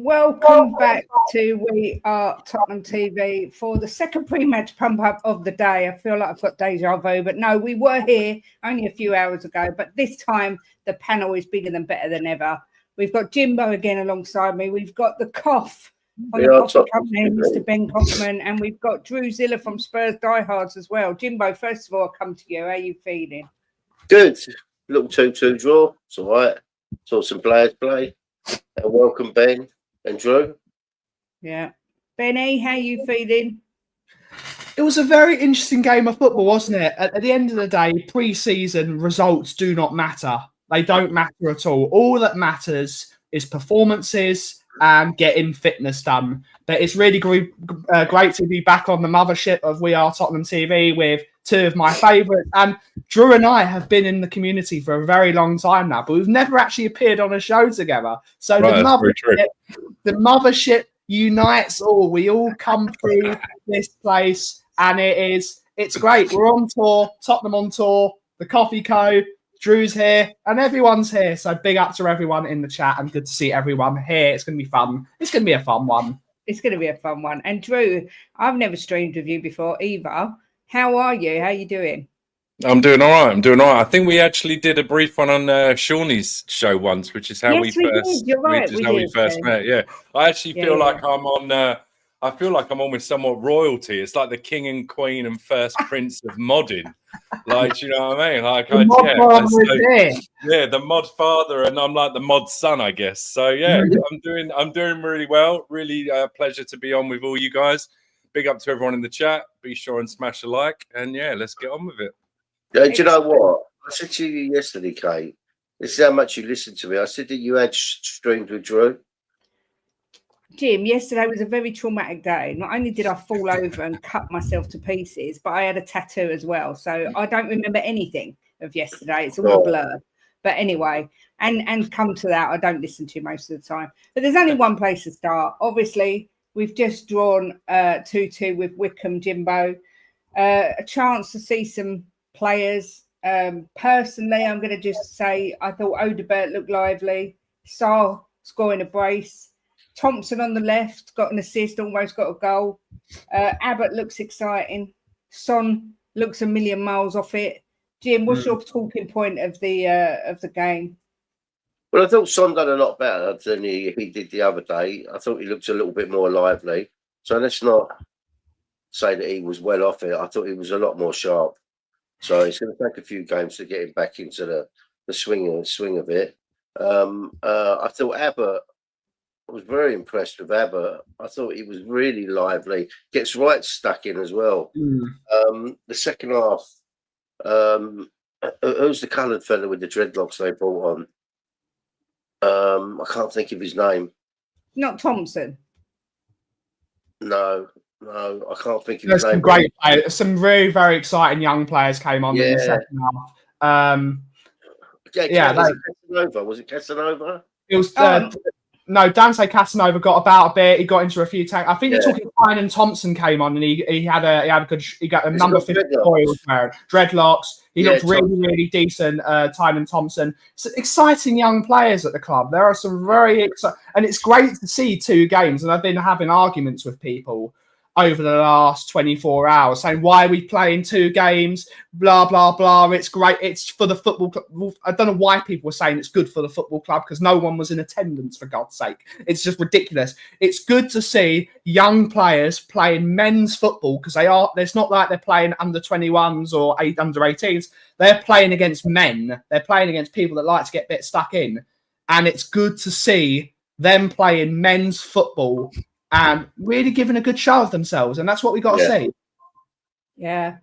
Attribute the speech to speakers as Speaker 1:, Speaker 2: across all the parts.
Speaker 1: Welcome back to We Are Tottenham TV for the second pre-match pump-up of the day. I feel like I've got deja vu, but no, we were here only a few hours ago, but this time the panel is bigger than better than ever. We've got Jimbo again alongside me. We've got the Cough from the Coffee Company, Mr. Ben Kaufman, and we've got Drew Ziller from Spurs Diehards as well. Jimbo, first of all, I'll come to you. How are you feeling?
Speaker 2: Good. Little 2-2 draw. It's all right. Saw some players play. Welcome, Ben and Drew.
Speaker 1: Yeah. Benny, how are you feeling?
Speaker 3: It was a very interesting game of football, wasn't it? At the end of the day, pre-season results do not matter. They don't matter at all. All that matters is performances and getting fitness done. But it's really great to be back on the mothership of We Are Tottenham TV with two of my favourites. And Drew and I have been in the community for a very long time now, but we've never actually appeared on a show together. So the mothership unites all. We all come through this place, and it's great. We're on tour, Tottenham on tour, the Coffee Co. Drew's here, and everyone's here. So big up to everyone in the chat, and good to see everyone here. It's going to be fun. It's going to be a fun one.
Speaker 1: It's going to be a fun one. And Drew, I've never streamed with you before either. How are you? How are you doing?
Speaker 4: I'm doing all right. I think we actually did a brief one on Shawnee's show once, which is how we first met. Yeah, I actually feel like I'm on. I feel like I'm almost somewhat royalty. It's like the king and queen and first prince of modding. Like, you know what I mean? Like, the mod father, and I'm like the mod son, I guess. So yeah, I'm doing really well. Really a pleasure to be on with all you guys. Big up to everyone in the chat. Be sure and smash a like, and yeah, let's get on with it.
Speaker 2: Yeah, do you know what? I said to you yesterday, Kate, this is how much you listened to me. I said that you had streamed with Drew.
Speaker 1: Jim, yesterday was a very traumatic day. Not only did I fall over and cut myself to pieces, but I had a tattoo as well. So I don't remember anything of yesterday. It's all a blur. But anyway, and come to that, I don't listen to you most of the time. But there's only one place to start. Obviously, we've just drawn 2-2 with Wickham, Jimbo. A chance to see some players. Personally, I'm going to just say I thought Odebert looked lively. Sarr scoring a brace. Thompson on the left got an assist, almost got a goal. Abbott looks exciting. Son looks a million miles off it. Jim, what's your talking point of the game?
Speaker 2: Well, I thought Son done a lot better than he did the other day. I thought he looked a little bit more lively. So let's not say that he was well off it. I thought he was a lot more sharp. So it's going to take a few games to get him back into the swing of it. I thought Abbott. I was very impressed with Abbott. I thought he was really lively. Gets right stuck in as well. The second half, who's the coloured fella with the dreadlocks they brought on? I can't think of his name.
Speaker 1: Not Thompson.
Speaker 2: No, I can't think of his name.
Speaker 3: Some great players. Some very, very exciting young players came on in the second half.
Speaker 2: Casanova. Was it Casanova?
Speaker 3: It was. No, Dante Casanova got about a bit. He got into a few tanks. I think you're talking Ryan Thompson came on and he had a good. He got a number 54. He was wearing dreadlocks. He looked really decent. Tynan Thompson. So exciting young players at the club. There are some very exciting, and it's great to see 2 games. And I've been having arguments with people over the last 24 hours saying, why are we playing 2 games? Blah, blah, blah. It's great. It's for the football club. I don't know why people were saying it's good for the football club because no one was in attendance, for God's sake. It's just ridiculous. It's good to see young players playing men's football because it's not like they're playing under 21s or under 18s. They're playing against men. They're playing against people that like to get a bit stuck in. And it's good to see them playing men's football and really giving a good show of themselves. And that's what we got to see.
Speaker 1: Yeah.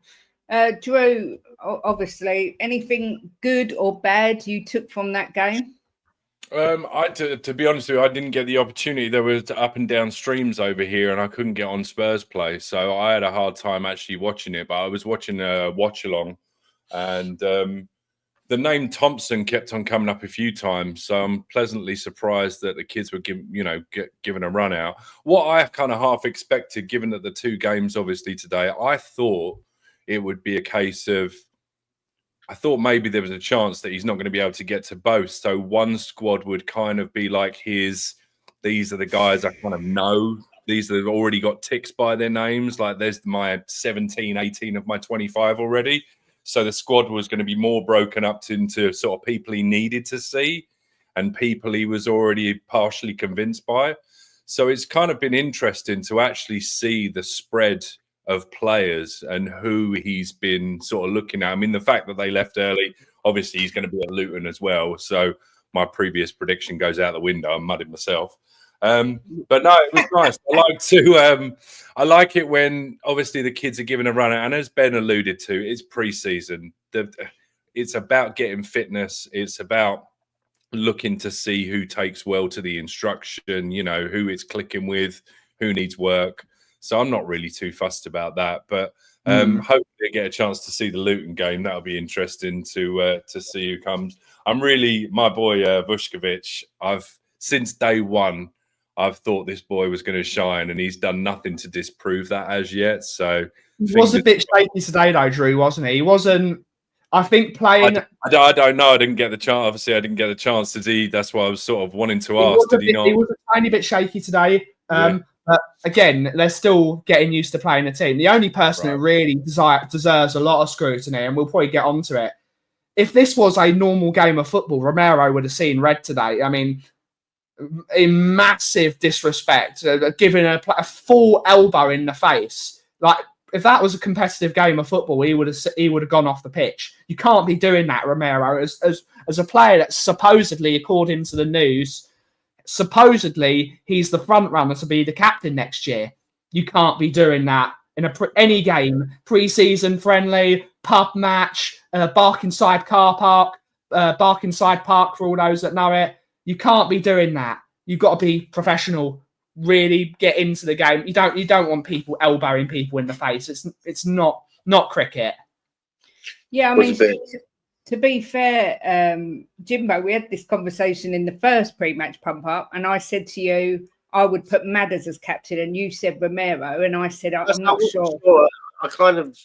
Speaker 1: Drew, obviously, anything good or bad you took from that game?
Speaker 4: To be honest with you, I didn't get the opportunity. There was up and down streams over here, and I couldn't get on Spurs play, so I had a hard time actually watching it. But I was watching a watch along, and the name Thompson kept on coming up a few times. So I'm pleasantly surprised that the kids were given a run out. What I kind of half expected, given that the 2 games obviously today, I thought it would be a case of. I thought maybe there was a chance that he's not going to be able to get to both. So one squad would kind of be like these are the guys I kind of know. These have already got ticks by their names. Like there's my 17, 18 of my 25 already. So the squad was going to be more broken up into sort of people he needed to see and people he was already partially convinced by. So it's kind of been interesting to actually see the spread of players and who he's been sort of looking at. I mean, the fact that they left early, obviously he's going to be at Luton as well. So my previous prediction goes out the window. I'm mudding myself. But no, it was nice. I like it when obviously the kids are given a run out. And as Ben alluded to, it's pre-season. It's about getting fitness. It's about looking to see who takes well to the instruction, who it's clicking with, who needs work. So I'm not really too fussed about that, but hopefully I get a chance to see the Luton game. That'll be interesting to see who comes. I'm really my boy Vuskovic. Since day one, I've thought this boy was going to shine, and he's done nothing to disprove that as yet. So
Speaker 3: he was a bit shaky today, though, Drew, wasn't he? He wasn't. I think playing.
Speaker 4: I don't know. I didn't get the chance. Obviously, I didn't get the chance to see. That's why I was sort of wanting to ask. Did he not?
Speaker 3: He was a tiny bit shaky today. But again, they're still getting used to playing a team. The only person who really deserves a lot of scrutiny, and we'll probably get onto it, if this was a normal game of football, Romero would have seen red today. I mean, in massive disrespect, giving a full elbow in the face. Like, if that was a competitive game of football, he would have gone off the pitch. You can't be doing that, Romero, as a player that supposedly, according to the news, supposedly he's the front runner to be the captain next year. You can't be doing that in any game, pre-season friendly, pub match, Barkingside car park, Barkingside Park for all those that know it. You can't be doing that. You've got to be professional. Really get into the game. You don't want people elbowing people in the face. It's not cricket.
Speaker 1: Yeah, I mean, to be fair, Jimbo, we had this conversation in the first pre-match pump up, and I said to you, I would put Madders as captain, and you said Romero, and I said I'm not sure.
Speaker 2: I kind of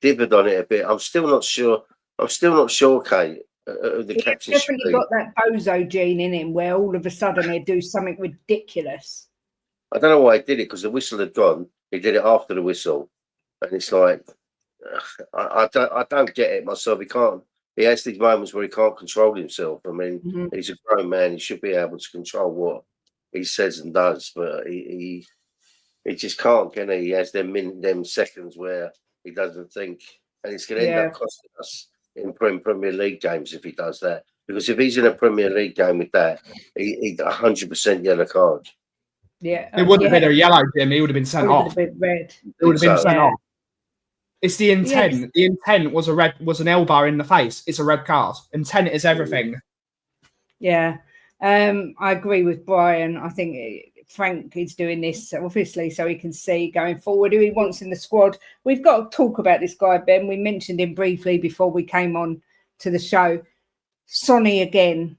Speaker 2: dibbered on it a bit. I'm still not sure. Kate. The captain
Speaker 1: definitely got that bozo gene in him, where all of a sudden he'd do something ridiculous.
Speaker 2: I don't know why he did it, because the whistle had gone. He did it after the whistle, and it's like I don't get it myself. He has these moments where he can't control himself. I mean, he's a grown man. He should be able to control what he says and does, but he just can't, can he? He has them seconds where he doesn't think, and it's going to end up costing us in Premier League games if he does that. Because if he's in a Premier League game with that, he'd 100% yellow card.
Speaker 1: Yeah,
Speaker 3: it wouldn't have been a yellow, Jim. He would have been sent off.
Speaker 1: It would have been red.
Speaker 3: It would have been sent off. It's the intent. Yes. The intent was an elbow in the face. It's a red card. Intent is everything.
Speaker 1: Yeah, I agree with Brian. I think Frank is doing this obviously so he can see going forward who he wants in the squad. We've got to talk about this guy, Ben. We mentioned him briefly before we came on to the show. Sonny again.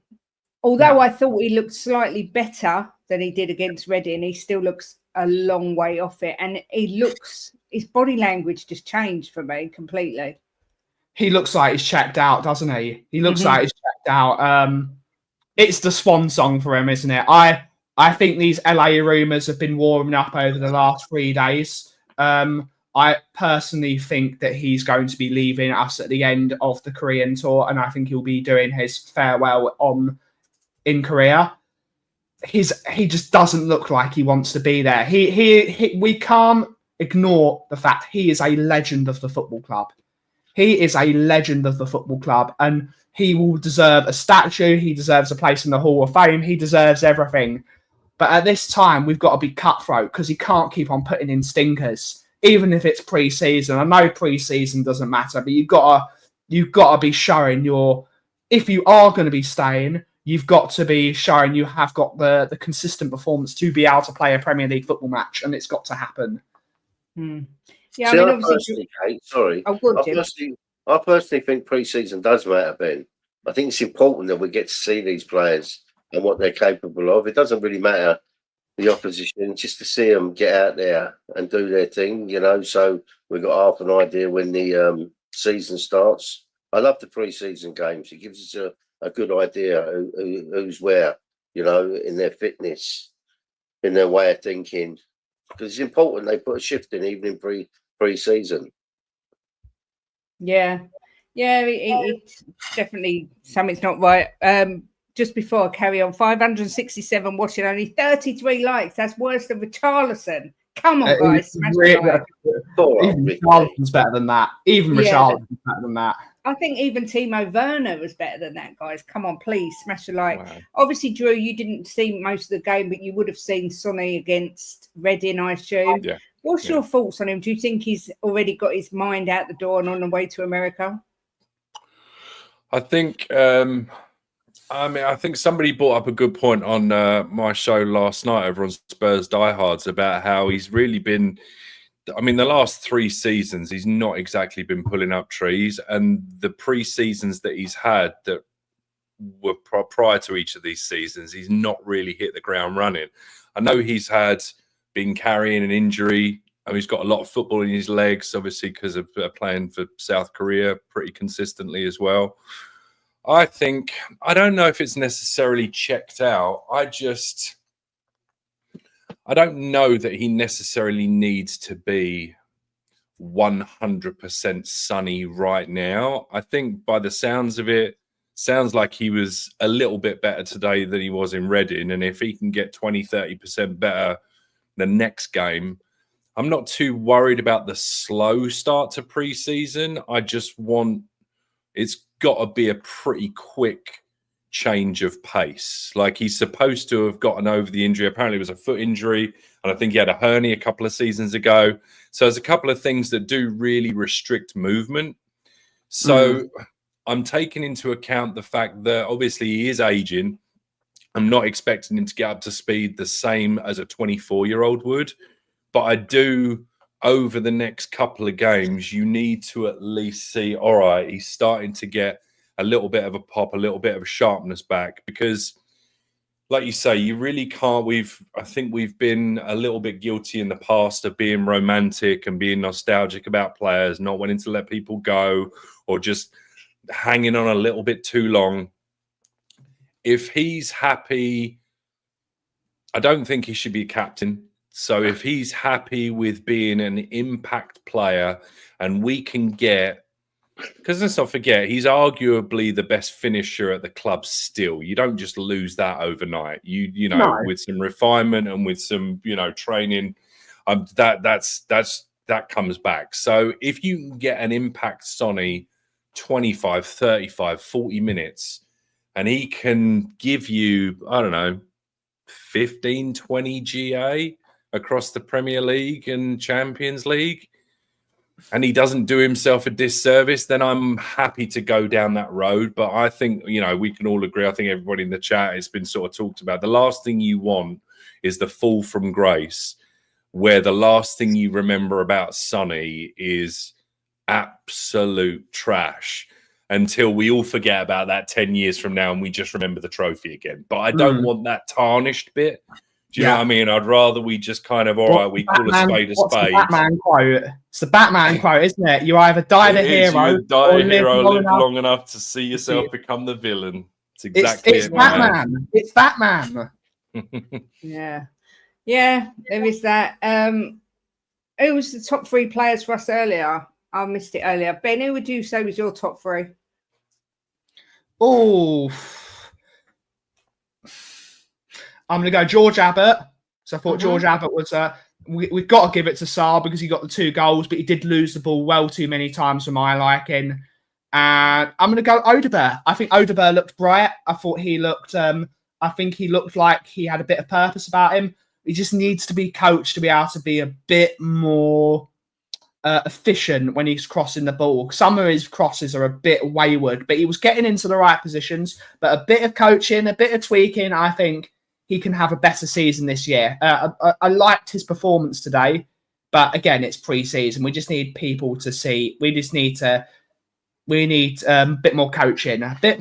Speaker 1: Although I thought he looked slightly better than he did against Reading. He still looks a long way off it. And his body language just changed for me completely.
Speaker 3: He looks like he's checked out, doesn't he? He looks like he's checked out. It's the swan song for him, isn't it? I think these LA rumours have been warming up over the last 3 days. I personally think that he's going to be leaving us at the end of the Korean tour, and I think he'll be doing his farewell in Korea. He just doesn't look like he wants to be there. We can't ignore the fact he is a legend of the football club. He is a legend of the football club, and he will deserve a statue. He deserves a place in the Hall of Fame. He deserves everything. But at this time, we've got to be cutthroat because he can't keep on putting in stinkers, even if it's pre-season. I know pre-season doesn't matter, but you've got to be showing if you are going to be staying, you've got to be showing you have got the consistent performance to be able to play a Premier League football match, and it's got to happen.
Speaker 1: Yeah,
Speaker 2: See,
Speaker 1: I mean,
Speaker 2: obviously, Kate, sorry. I personally think pre-season does matter, Ben. I think it's important that we get to see these players and what they're capable of. It doesn't really matter the opposition, just to see them get out there and do their thing, so we've got half an idea when the season starts. I love the pre-season games. It gives us a good idea who's where, in their fitness, in their way of thinking. Because it's important they put a shift in even in pre-season.
Speaker 1: Yeah, it's definitely something's not right. Just before I carry on, 567 watching, only 33 likes. That's worse than Richarlison. Come on, guys.
Speaker 3: Even Richarlison's better than that. Richarlison's better than that.
Speaker 1: I think even Timo Werner was better than that, guys. Come on, please, smash a like. Wow. Obviously, Drew, you didn't see most of the game, but you would have seen Sonny against Reading, I assume.
Speaker 4: Yeah.
Speaker 1: What's your thoughts on him? Do you think he's already got his mind out the door and on the way to America?
Speaker 4: I think... I think somebody brought up a good point on my show last night over on Spurs Diehards about how he's really been... I mean, the last 3 seasons, he's not exactly been pulling up trees. And the pre-seasons that he's had that were prior to each of these seasons, he's not really hit the ground running. I know he's been carrying an injury. He's got a lot of football in his legs, obviously, because of playing for South Korea pretty consistently as well. I don't know if it's necessarily checked out. I don't know that he necessarily needs to be 100% Sonny right now. I think by the sounds of it, sounds like he was a little bit better today than he was in Reading. And if he can get 20, 30% better the next game, I'm not too worried about the slow start to pre-season. I just want... It's got to be a pretty quick change of pace. Like, he's supposed to have gotten over the injury. Apparently it was a foot injury, and I think he had a hernia a couple of seasons ago. So there's a couple of things that do really restrict movement. So I'm taking into account the fact that obviously he is aging. I'm not expecting him to get up to speed the same as a 24-year-old would, but I do... Over the next couple of games, you need to at least see, all right, he's starting to get a little bit of a pop, a little bit of a sharpness back. Because, like you say, you really can't. I think we've been a little bit guilty in the past of being romantic and being nostalgic about players, not wanting to let people go or just hanging on a little bit too long. If he's happy, I don't think he should be captain. So if he's happy with being an impact player and we can get, because let's not forget, he's arguably the best finisher at the club still. You don't just lose that overnight. With some refinement and with some, training, that comes back. So if you can get an impact Sonny 25, 35, 40 minutes and he can give you, I don't know, 15, 20 GA across the Premier League and Champions League, and he doesn't do himself a disservice, then I'm happy to go down that road. But I think, we can all agree, I think everybody in the chat has been sort of talked about, the last thing you want is the fall from grace, where the last thing you remember about Sonny is absolute trash until we all forget about that 10 years from now and we just remember the trophy again. But I don't want that tarnished bit. Do you know what I mean? I'd rather we just kind of, all right, we call a spade a spade.
Speaker 3: The Batman quote? It's the Batman quote, isn't it? You either die the hero,
Speaker 4: you die
Speaker 3: or
Speaker 4: a hero, live
Speaker 3: enough
Speaker 4: long enough to see yourself become the villain. It's exactly
Speaker 3: it's Batman. It's Batman.
Speaker 1: Yeah, there is that. Who was the top 3 players for us earlier? I missed it earlier. Ben, who would you say was your top 3?
Speaker 3: Oh, I'm going to go George Abbott. So I thought George Abbott was... we've got to give it to Sarr because he got the 2 goals, but he did lose the ball well too many times for my liking. And I'm going to go Odegaard. I think Odegaard looked bright. I thought he looked... I think he looked like he had a bit of purpose about him. He just needs to be coached to be able to be a bit more efficient when he's crossing the ball. Some of his crosses are a bit wayward, but he was getting into the right positions. But a bit of coaching, a bit of tweaking, I think he can have a better season this year. I liked his performance today, but again, it's pre-season. We just need people to see. We need a bit more coaching, But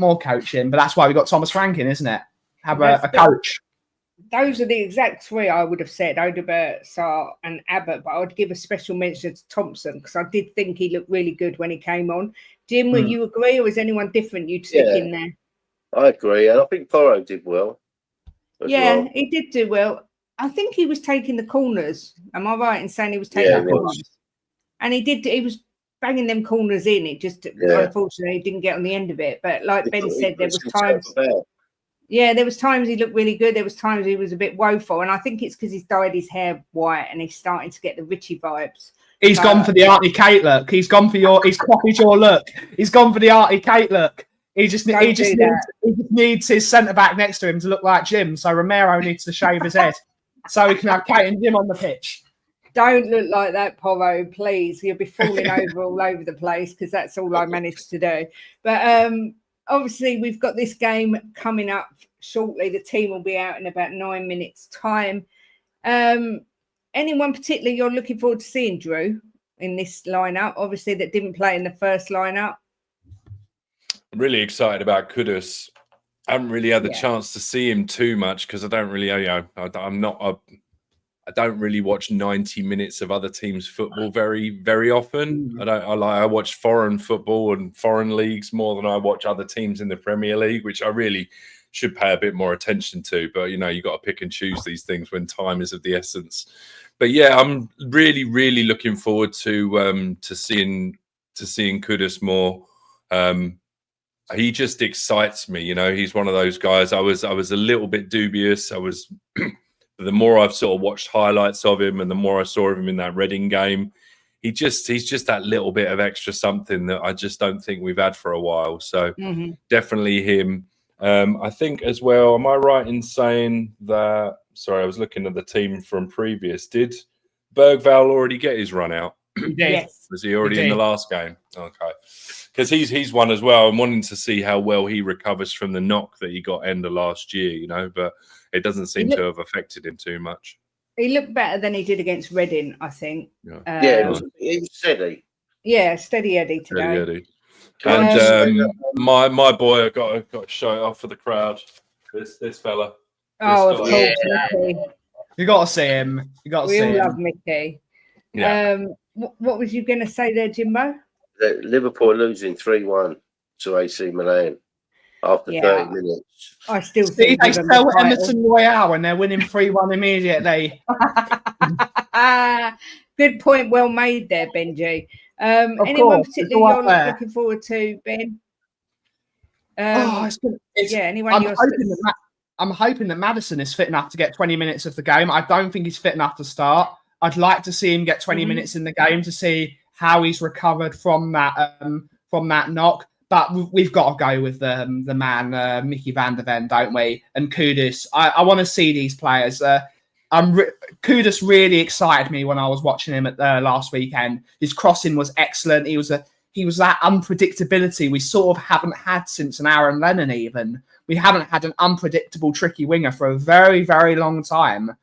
Speaker 3: that's why we got Thomas Franklin, isn't it? Have a coach.
Speaker 1: Those are the exact 3 I would have said: Odegaard, Sarr, and Abbott. But I would give a special mention to Thompson because I did think he looked really good when he came on. Jim, will you agree, or is anyone different you'd stick in there?
Speaker 2: I agree, and I think Porro did well.
Speaker 1: He did do well. I think he was taking the corners. Am I right in saying he was taking the corners? And he did. He was banging them corners in. It just unfortunately didn't get on the end of it. But like Ben said, there was times. Yeah, there was times he looked really good. There was times he was a bit woeful, and I think it's because he's dyed his hair white and he's starting to get the Richie vibes.
Speaker 3: He's gone for the Artie Kate look. He's gone for he's copied your look. He's gone for the Artie Kate look. He just needs his centre back next to him to look like Jim. So Romero needs to shave his head so he can have Kate and Jim on the pitch.
Speaker 1: Don't look like that, Porro, please. You'll be falling over all over the place because that's all I managed to do. But obviously, we've got this game coming up shortly. The team will be out in about 9 minutes' time. Anyone particularly you're looking forward to seeing, Drew, in this lineup? Obviously, that didn't play in the first lineup.
Speaker 4: I'm really excited about Kudus. I haven't really had the chance to see him too much because I don't really, I don't really watch 90 minutes of other teams' football very, very often. I watch foreign football and foreign leagues more than I watch other teams in the Premier League, which I really should pay a bit more attention to. But you got to pick and choose these things when time is of the essence. But yeah, I'm really, really looking forward to seeing Kudus more. He just excites me. He's one of those guys. I was a little bit dubious. The more I've sort of watched highlights of him and the more I saw of him in that Reading game, he's just that little bit of extra something that I just don't think we've had for a while. So definitely him. I think as well, am I right in saying that, sorry, I was looking at the team from previous. Did Bergvall already get his run out?
Speaker 1: Yes.
Speaker 4: Was he already in the last game? Okay. Because he's one as well. I'm wanting to see how well he recovers from the knock that he got end of last year, but it doesn't seem to have affected him too much.
Speaker 1: He looked better than he did against Reading, I think.
Speaker 2: Yeah, he was steady.
Speaker 1: Yeah, steady Eddie today.
Speaker 4: And my boy got to show it off for the crowd. This fella.
Speaker 1: Of course, Mickey.
Speaker 3: You got to see him. We all
Speaker 1: love Mickey. Yeah. What was you going to say there, Jimbo?
Speaker 2: That Liverpool losing 3-1 to AC Milan after 30 minutes.
Speaker 1: I still think
Speaker 3: they sell Emerson Royale and they're winning 3-1 immediately.
Speaker 1: Good point, well made there, Benji. Anyone particularly you're looking forward to, Ben? Anyone
Speaker 3: I'm hoping that Maddison is fit enough to get 20 minutes of the game. I don't think he's fit enough to start. I'd like to see him get 20 minutes in the game to see how he's recovered from that knock. But we've got to go with the man, Mickey van der Ven, don't we? And Kudus. I want to see these players. Kudus really excited me when I was watching him at last weekend. His crossing was excellent. He was that unpredictability we sort of haven't had since an Aaron Lennon even. We haven't had an unpredictable, tricky winger for a very, very long time.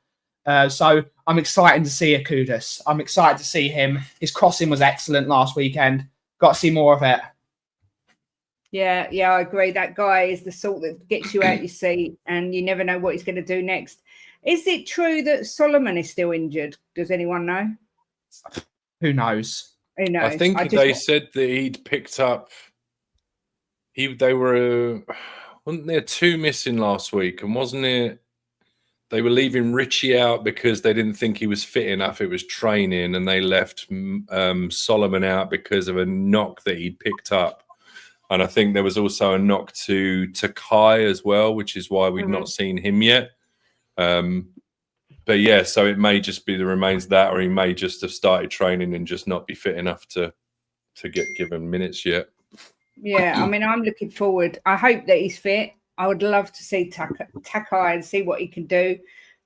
Speaker 3: So I'm excited to see a Kudus. I'm excited to see him. His crossing was excellent last weekend. Got to see more of it.
Speaker 1: Yeah, I agree. That guy is the sort that gets you out your seat and you never know what he's going to do next. Is it true that Solomon is still injured? Does anyone know?
Speaker 3: Who knows?
Speaker 1: Who knows?
Speaker 4: I think they said that he'd picked up. They were, wasn't there 2 missing last week, and wasn't it? They were leaving Richie out because they didn't think he was fit enough. It was training, and they left Solomon out because of a knock that he'd picked up. And I think there was also a knock to Kai as well, which is why we've not seen him yet. But yeah, so it may just be the remains of that, or he may just have started training and just not be fit enough to get given minutes yet.
Speaker 1: Yeah, I mean, I'm looking forward. I hope that he's fit. I would love to see Takai and see what he can do.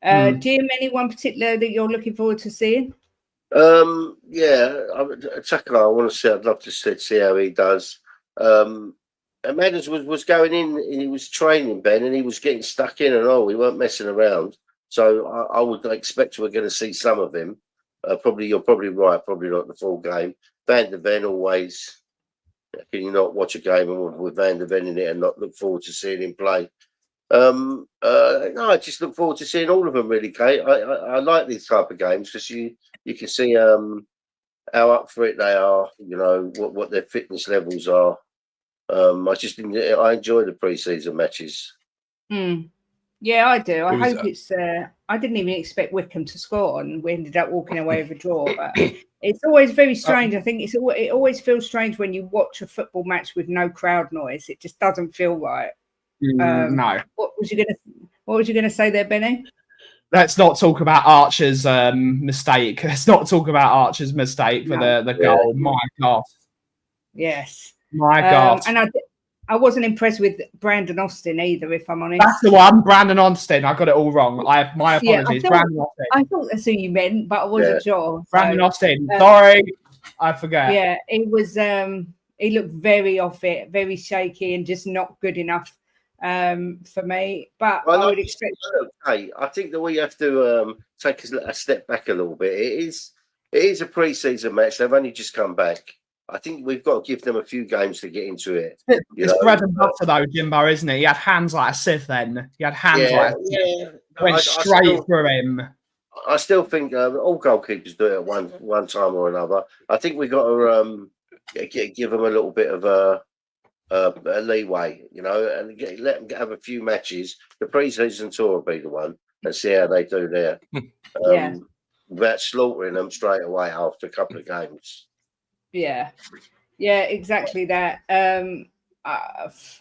Speaker 1: Jim, anyone particular that you're looking forward to seeing?
Speaker 2: Yeah, Takai, I'd love to see how he does. Madders was going in and he was training, Ben, and he was getting stuck in and all. We weren't messing around. So I would expect we're going to see some of him. You're probably right, probably not the full game. Van der Ven always, can you not watch a game with Van der Ven in it and not look forward to seeing him play? No, I just look forward to seeing all of them really, Kate. I like these type of games because you can see how up for it they are, you know, what their fitness levels are. I enjoy the pre-season matches.
Speaker 1: Yeah, I do. I hope it's. I didn't even expect Wickham to score, and we ended up walking away with a draw. But it's always very strange. I think it always feels strange when you watch a football match with no crowd noise. It just doesn't feel right.
Speaker 3: No.
Speaker 1: What was you gonna say there, Benny?
Speaker 3: Let's not talk about Archer's mistake. Let's not talk about Archer's mistake for the goal. My God.
Speaker 1: Yes.
Speaker 3: My God.
Speaker 1: And I wasn't impressed with Brandon Austin either, if I'm honest.
Speaker 3: That's the one, Brandon Austin. I got it all wrong. My apologies. Brandon Austin.
Speaker 1: I thought that's who you meant, but I wasn't sure.
Speaker 3: Brandon Austin. Sorry, I forget.
Speaker 1: Yeah, it was. He looked very off it, very shaky, and just not good enough for me. But I would expect.
Speaker 2: Okay, I think that we have to take a step back a little bit. It is a pre-season match. They've only just come back. I think we've got to give them a few games to get into it.
Speaker 3: It's bread and butter, though, Jimbo, isn't it? He had hands like a sieve then. He had hands like a sieve. Went straight through him.
Speaker 2: I still think all goalkeepers do it at one time or another. I think we've got to give them a little bit of a leeway, you know, and let them have a few matches. The pre-season tour will be the one and see how they do there. Without slaughtering them straight away after a couple of games.
Speaker 1: Yeah, exactly that.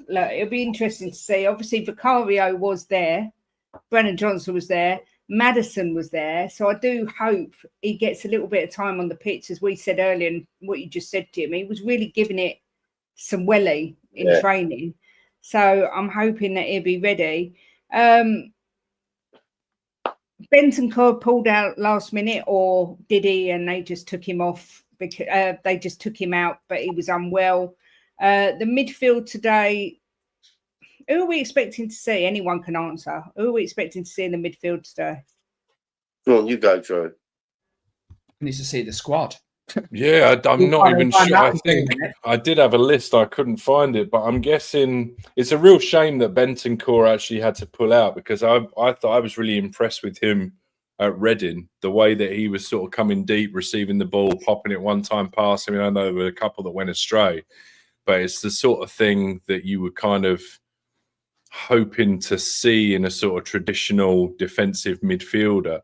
Speaker 1: Look, it'll be interesting to see. Obviously, Vicario was there, Brennan Johnson was there, Maddison was there. So I do hope he gets a little bit of time on the pitch, as we said earlier, and what you just said, Jim. He was really giving it some welly in training. So I'm hoping that he'll be ready. Bentancur pulled out last minute, or did he? And they just took him off. Because they just took him out, but he was unwell. The midfield today, who are we expecting to see? Anyone can answer. Who are we expecting to see in the midfield today?
Speaker 2: Go on, you go, Drew.
Speaker 3: Needs to see the squad.
Speaker 4: Yeah, I'm not even sure. I think I did have a list. I couldn't find it, but I'm guessing it's a real shame that Bentancur actually had to pull out, because I thought I was really impressed with him at Reading, the way that he was sort of coming deep, receiving the ball, popping it one time past. I mean, I know there were a couple that went astray, but it's the sort of thing that you were kind of hoping to see in a sort of traditional defensive midfielder.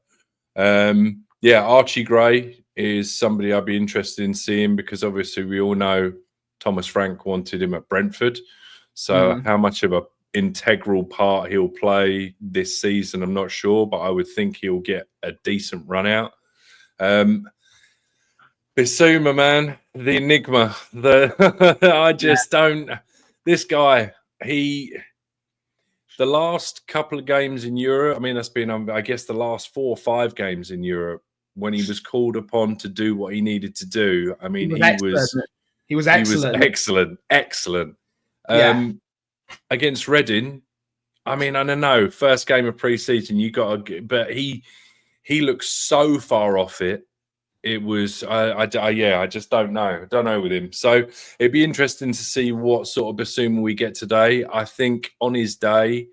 Speaker 4: Archie Gray is somebody I'd be interested in seeing, because obviously we all know Thomas Frank wanted him at Brentford. So how much of a integral part he'll play this season, I'm not sure, but I would think he'll get a decent run out. Bissouma, man, the enigma. I just don't. This guy, the last couple of games in Europe, I mean, that's been, I guess, the last 4 or 5 games in Europe, when he was called upon to do what he needed to do. I mean, he was excellent. Against Reading, I mean, I don't know. First game of pre-season, but he looks so far off it. It was, I just don't know. I don't know with him. So it'd be interesting to see what sort of Bissouma we get today. I think on his day,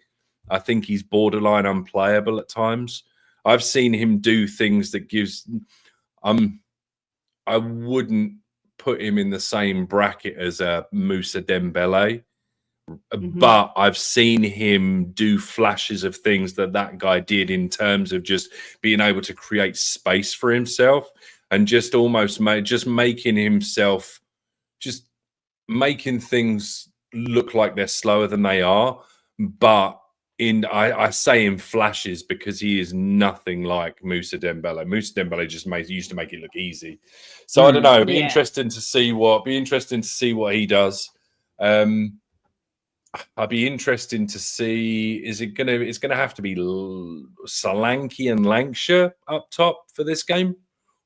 Speaker 4: I think he's borderline unplayable at times. I've seen him do things that gives. I wouldn't put him in the same bracket as Moussa Dembele, but I've seen him do flashes of things that guy did in terms of just being able to create space for himself and just almost making himself, just making things look like they're slower than they are. But I say in flashes because he is nothing like Moussa Dembele. Moussa Dembele just used to make it look easy. So I don't know. It'd be interesting to see what he does. I'd be interested to see, it's gonna have to be Solanke and Lancashire up top for this game,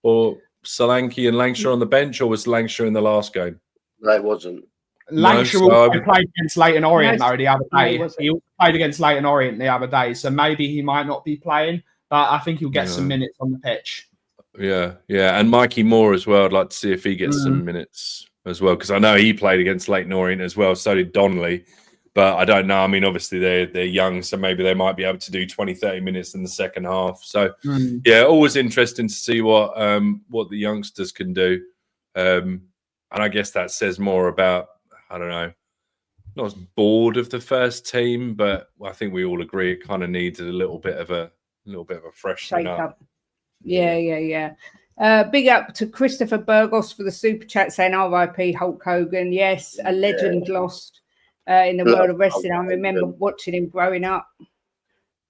Speaker 4: or Solanke and Lancashire on the bench, or was Lancashire in the last game?
Speaker 2: No, it wasn't.
Speaker 3: Lancashire also played against Leyton Orient though the other day. He played against Leyton Orient the other day, so maybe he might not be playing, but I think he'll get some minutes on the pitch.
Speaker 4: Yeah, and Mikey Moore as well. I'd like to see if he gets some minutes as well, because I know he played against Leyton Orient as well. So did Donnelly. But I don't know. I mean, obviously they're young, so maybe they might be able to do 20, 30 minutes in the second half. So yeah, always interesting to see what the youngsters can do. And I guess that says more about, I don't know, not as bored of the first team, but I think we all agree it kind of needed a little bit of a freshen up.
Speaker 1: Yeah. Big up to Christopher Burgos for the super chat saying R.I.P. Hulk Hogan. Yes, a legend lost in the world of wrestling. I remember watching him growing up.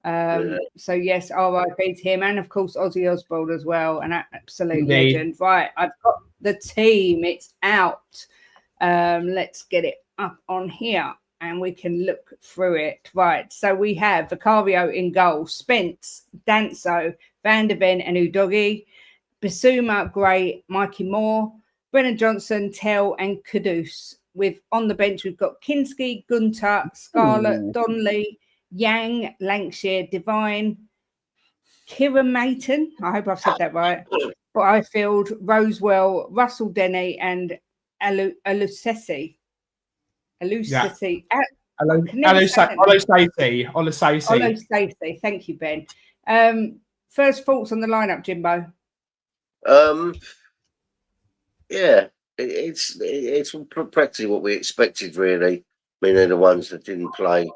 Speaker 1: So yes, R.I.P. to him, and of course Ozzy Osbourne as well, an absolute legend. Right, I've got the team. It's out. Let's get it up on here and we can look through it. Right, so we have Vicario in goal, Spence, Danso, Van der Ven and Udogi, Bissouma, Gray, Mikey Moore, Brennan Johnson, Tell and Kudus. With on the bench, we've got Kinski, Gunter, Scarlett, Donnelly, Yang, Lancashire, Divine, Kieran Mayton, I hope I've said that right, Byfield, Rosewell, Russell Denny and Alusesi. Thank you, Ben. First thoughts on the lineup, Jimbo?
Speaker 2: Yeah, it's practically what we expected, really. I mean, they're the ones that didn't play.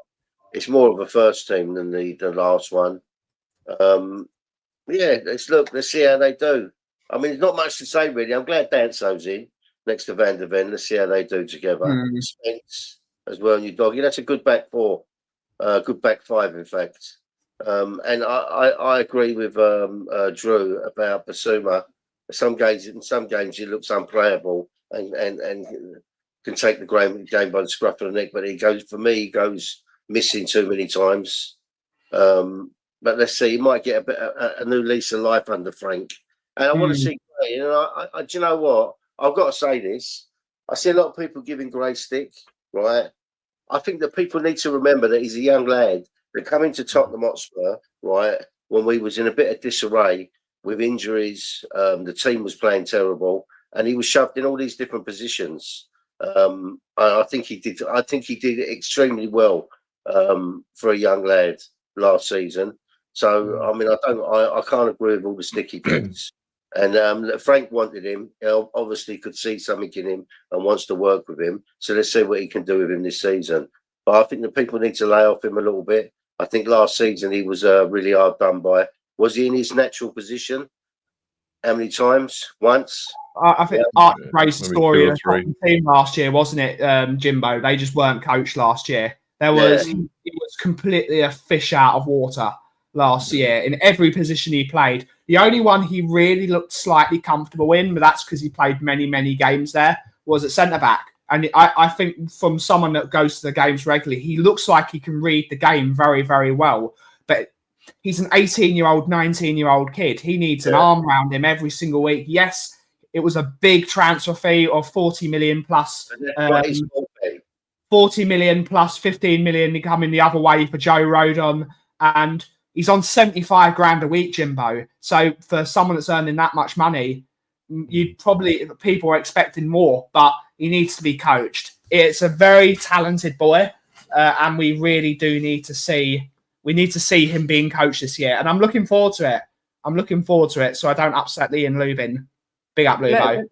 Speaker 2: It's more of a first team than the last one. Yeah, let's see how they do. I mean, there's not much to say, really. I'm glad Danso's in next to Van der Ven. Let's see how they do together. Spence as well, and your doggy. That's a good back four, good back five, in fact. And I agree with Drew about Bissouma. In some games he looks unplayable and can take the game by the scruff of the neck. But he goes missing too many times. But let's see, he might get a new lease of life under Frank. And I want to see Gray. You know, do you know what? I've got to say this. I see a lot of people giving Gray stick, right? I think that people need to remember that he's a young lad that come into Tottenham Hotspur, right, when we was in a bit of disarray with injuries. The team was playing terrible, and he was shoved in all these different positions. I think he did it extremely well for a young lad last season. So I mean, I can't agree with all the stick he gets. And Frank wanted him. He obviously could see something in him and wants to work with him. So let's see what he can do with him this season. But I think the people need to lay off him a little bit. I think last season he was really hard done by. Was he in his natural position? How many times? Once?
Speaker 3: I think Gray's story of the team last year, wasn't it, Jimbo? They just weren't coached last year. He was completely a fish out of water last year in every position he played. The only one he really looked slightly comfortable in, but that's because he played many, many games there, was at centre-back. And I think from someone that goes to the games regularly, he looks like he can read the game very, very well. But he's an 18-year-old, 19-year-old kid. He needs an arm around him every single week. Yes, it was a big transfer fee of 40 million plus 40 million plus 15 million coming the other way for Joe Rodon. And he's on 75 grand a week, Jimbo. So for someone that's earning that much money, people are expecting more, but he needs to be coached. It's a very talented boy, and we really do need to see We need to see him being coached this year, and I'm looking forward to it. I'm looking forward to it, so I don't upset Ian Lubin. Big up, Lubo.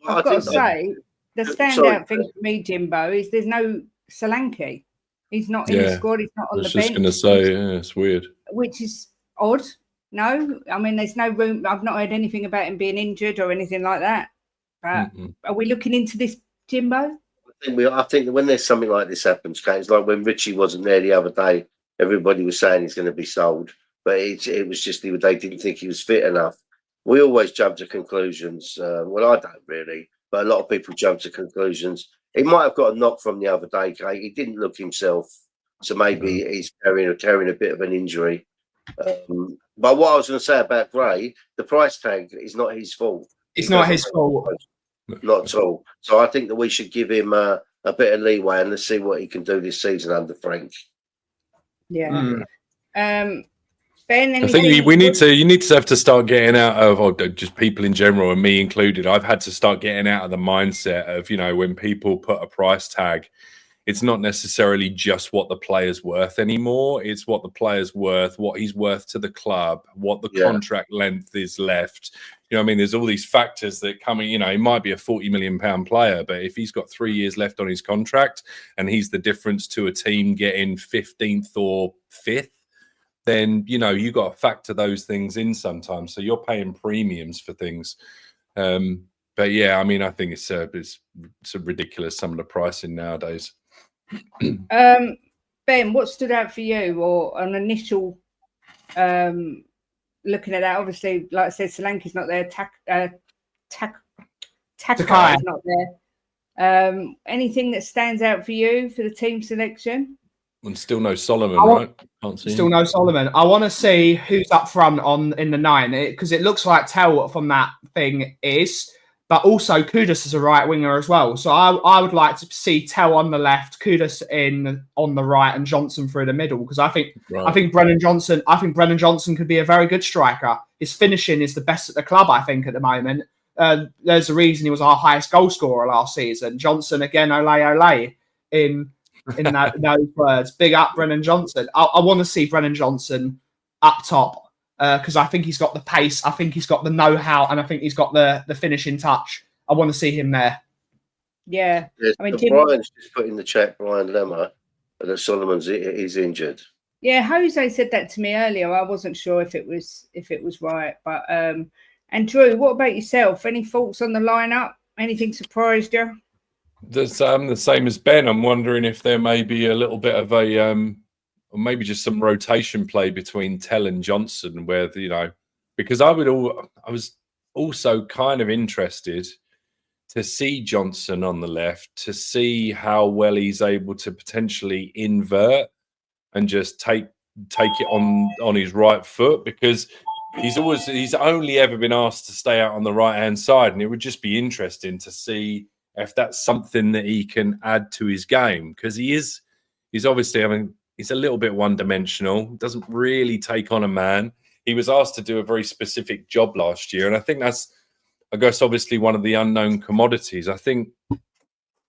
Speaker 1: I've got to say, the standout thing for me, Jimbo, is there's no Solanke. He's not in the squad. He's not on the bench.
Speaker 4: I was just going to say, it's weird.
Speaker 1: Which is odd. No, I mean, there's no room. I've not heard anything about him being injured or anything like that. But are we looking into this, Jimbo?
Speaker 2: I think that when there's something like this happens, Kate, it's like when Richie wasn't there the other day, everybody was saying he's going to be sold. But it was just they didn't think he was fit enough. We always jump to conclusions. Well, I don't really, but a lot of people jump to conclusions. He might have got a knock from the other day, Kate. He didn't look himself, so maybe he's carrying a bit of an injury. But what I was going to say about Gray, the price tag is not his fault.
Speaker 3: It's not his fault.
Speaker 2: Not at all. So I think that we should give him a bit of leeway and let's see what he can do this season under Frank.
Speaker 1: Yeah. Ben,
Speaker 4: I think you need to have to start getting out of, or just people in general, and me included. I've had to start getting out of the mindset of, when people put a price tag, it's not necessarily just what the player's worth anymore. It's what the player's worth, what he's worth to the club, what the contract length is left. There's all these factors that come in. He might be a £40 million player, but if he's got 3 years left on his contract and he's the difference to a team getting 15th or 5th, then you got to factor those things in sometimes. So you're paying premiums for things. But yeah, I think it's ridiculous, some of the pricing nowadays.
Speaker 1: Ben, what stood out for you, or an initial looking at that? Obviously, like I said, Solanke's not there. Takai is not there. Anything that stands out for you for the team selection?
Speaker 4: And still no Solomon, right? Can't see.
Speaker 3: Still no Solomon. I want to see who's up front in the 9, because it looks like Tell from that thing is, but also Kudus is a right winger as well. So I would like to see Tell on the left, Kudus on the right, and Johnson through the middle, because I think Brennan Johnson could be a very good striker. His finishing is the best at the club, I think, at the moment. There's a reason he was our highest goal scorer last season. Johnson again, ole in those words. Big up Brennan Johnson. I want to see Brennan Johnson up top because I think he's got the pace, I think he's got the know-how, and I think he's got the finishing touch. I want to see him there.
Speaker 1: Yeah.
Speaker 2: Yes, Brian's just put in the chat, Brian Lemmer, that Solomon's is injured.
Speaker 1: Yeah, Jose said that to me earlier. I wasn't sure if it was right. But and Drew, what about yourself? Any thoughts on the lineup? Anything surprised you?
Speaker 4: The same as Ben. I'm wondering if there may be a little bit of a, or maybe just some rotation play between Tell and Johnson, where because I was also kind of interested to see Johnson on the left, to see how well he's able to potentially invert and just take it on his right foot, because he's only ever been asked to stay out on the right hand side, and it would just be interesting to see if that's something that he can add to his game, because he's obviously, he's a little bit one-dimensional, doesn't really take on a man. He was asked to do a very specific job last year, and I think that's, I guess, obviously one of the unknown commodities. I think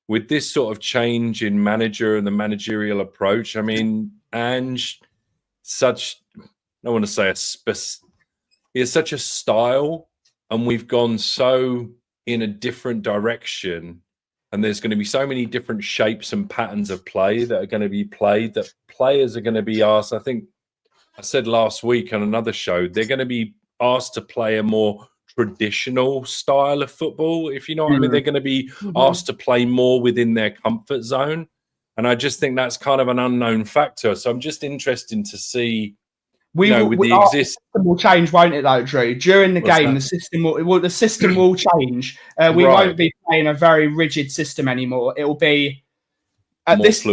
Speaker 4: with this sort of change in manager and the managerial approach, Ange, I don't want to say he has such a style, and we've gone so in a different direction, and there's going to be so many different shapes and patterns of play that are going to be played, that players are going to be asked. I think I said last week on another show, they're going to be asked to play a more traditional style of football, if you know what I mean. They're going to be asked to play more within their comfort zone, and I just think that's kind of an unknown factor. So I'm just interested to see. The system will change, won't it, though, Drew? During the game, the system will change. We won't be playing a very rigid system anymore. It will be from this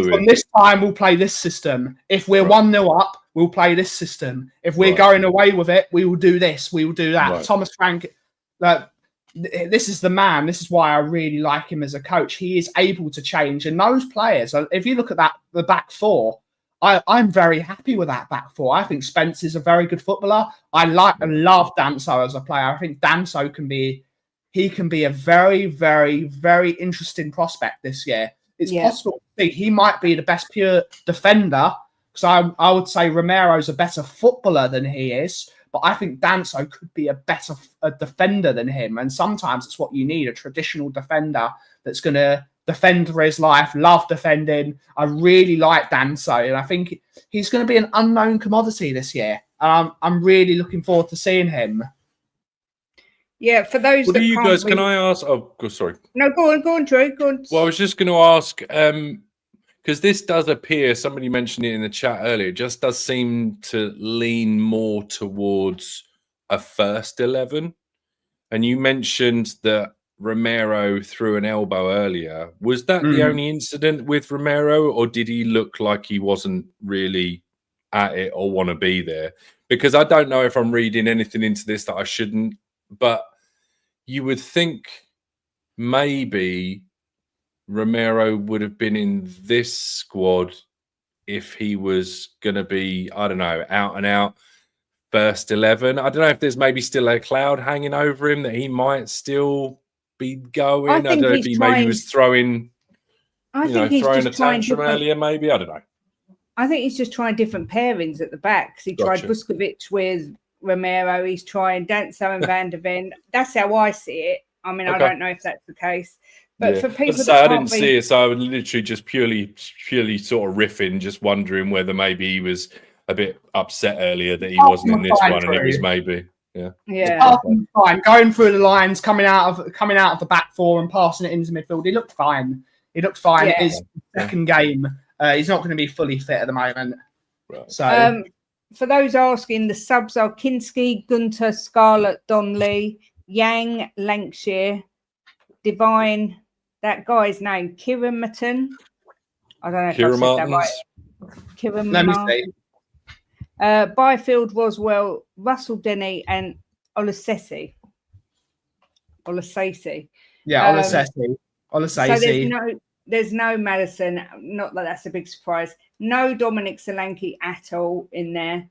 Speaker 4: time we'll play this system. If we're 1-0 up, we'll play this system. If we're going away with it, we will do this. We will do that. Right. Thomas Frank, this is the man. This is why I really like him as a coach. He is able to change, and those players. If you look at the back four. I'm very happy with that back four. I think Spence is a very good footballer. I like and love Danso as a player. I think Danso can be a very, very, very interesting prospect this year. It's possible to think he might be the best pure defender,
Speaker 3: because I would say Romero's a better footballer than he is, but I think Danso could be a better defender than him. And sometimes it's what you need, a traditional defender that's going to defend for his life, love defending. I really like Danso, and I think he's going to be an unknown commodity this year. I'm really looking forward to seeing him.
Speaker 1: Yeah, for those
Speaker 4: what
Speaker 1: that
Speaker 4: do you
Speaker 1: can't
Speaker 4: guys,
Speaker 1: read...
Speaker 4: can I ask? Oh, sorry.
Speaker 1: No, go on, Drew. Go on.
Speaker 4: Well, I was just going to ask, because this does appear, somebody mentioned it in the chat earlier, it just does seem to lean more towards a first 11. And you mentioned that Romero threw an elbow earlier. Was that the only incident with Romero, or did he look like he wasn't really at it or want to be there? Because I don't know if I'm reading anything into this that I shouldn't, but you would think maybe Romero would have been in this squad if he was going to be, I don't know, out and out first 11. I don't know if there's maybe still a cloud hanging over him that he might still be going. I don't know if he maybe was throwing, throwing a tantrum earlier, maybe. I don't know.
Speaker 1: I think he's just trying different pairings at the back. He tried Vuskovic with Romero. He's trying Danso and Van der Ven. That's how I see it. I mean, I don't know if that's the case. But for people that
Speaker 4: I didn't see it, so I was literally just purely sort of riffing, just wondering whether maybe he was a bit upset earlier that he wasn't in this one, and it was maybe,
Speaker 3: fine. Going through the lines, coming out of the back four and passing it into midfield, he looked fine.
Speaker 1: Yeah.
Speaker 3: It is second game. He's not going to be fully fit at the moment.
Speaker 4: Right.
Speaker 3: So,
Speaker 1: for those asking, the subs are Kinski, Gunter, Scarlett, Donley, Yang, Lancashire, Divine. That guy's name, Kieran Merton. I don't know if I said that right. Kieran
Speaker 3: let me see.
Speaker 1: Byfield, Roswell, Russell Denny, and Olasesi.
Speaker 3: Yeah, Olasesi.
Speaker 1: So there's no Madison. Not that that's a big surprise. No Dominic Solanke at all in there.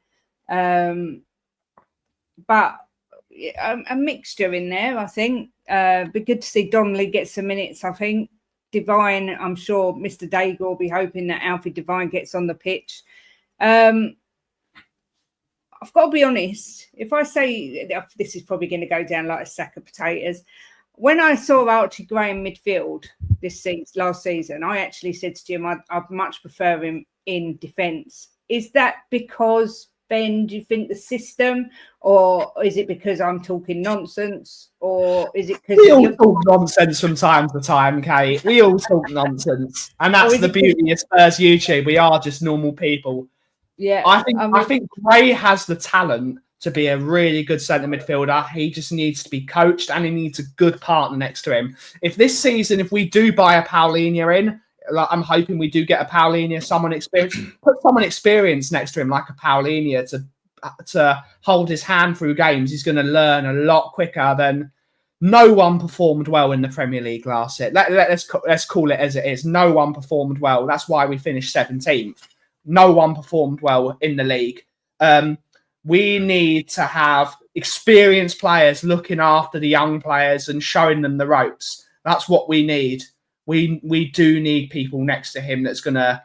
Speaker 1: But a mixture in there, I think. Be good to see Donnelly get some minutes, I think. Divine, I'm sure Mr. Daigle will be hoping that Alfie Divine gets on the pitch. I've got to be honest. If I say this is probably going to go down like a sack of potatoes, when I saw Archie Gray in midfield last season, I actually said to Jim, I'd much prefer him in defence. Is that because, Ben, do you think the system, or is it because I'm talking nonsense, or is it because...
Speaker 3: We all talk nonsense from time to time, Kate. We all talk nonsense. And that's the beauty of Spurs YouTube. We are just normal people.
Speaker 1: Yeah.
Speaker 3: I think Gray has the talent to be a really good centre midfielder. He just needs to be coached, and he needs a good partner next to him. If this season, if we do buy a Paulinho in, I'm hoping we do get a Paulinho, someone experienced, put someone experienced next to him, like a Paulinho, to hold his hand through games. He's going to learn a lot quicker than... No one performed well in the Premier League last year. Let's call it as it is. No one performed well. That's why we finished 17th. No one performed well in the league. We need to have experienced players looking after the young players and showing them the ropes. That's what we need. We do need people next to him that's gonna